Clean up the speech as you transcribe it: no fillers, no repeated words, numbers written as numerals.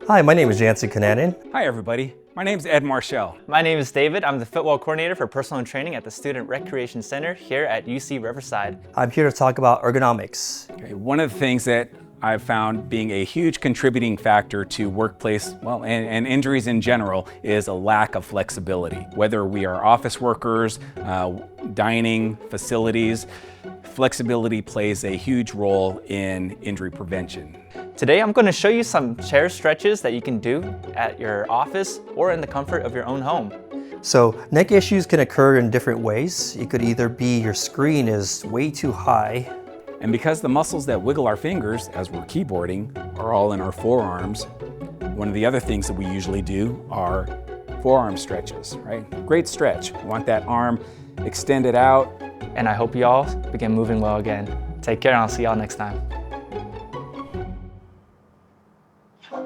Hi, my name is Jansen Cunanan. Hi everybody, my name is Ed Marchall. My name is David. I'm the football coordinator for personal training at the Student Recreation Center here at UC Riverside. I'm here to talk about ergonomics. Okay, one of the things that I've found being a huge contributing factor to workplace, and injuries in general, is a lack of flexibility. Whether we are office workers, dining, facilities, flexibility plays a huge role in injury prevention. Today I'm going to show you some chair stretches that you can do at your office or in the comfort of your own home. So neck issues can occur in different ways. It could either be your screen is way too high. And because the muscles that wiggle our fingers as we're keyboarding are all in our forearms, one of the other things that we usually do are forearm stretches, right? Great stretch. We want that arm extended out. And I hope you all begin moving well again. Take care and I'll see y'all next time. Sure.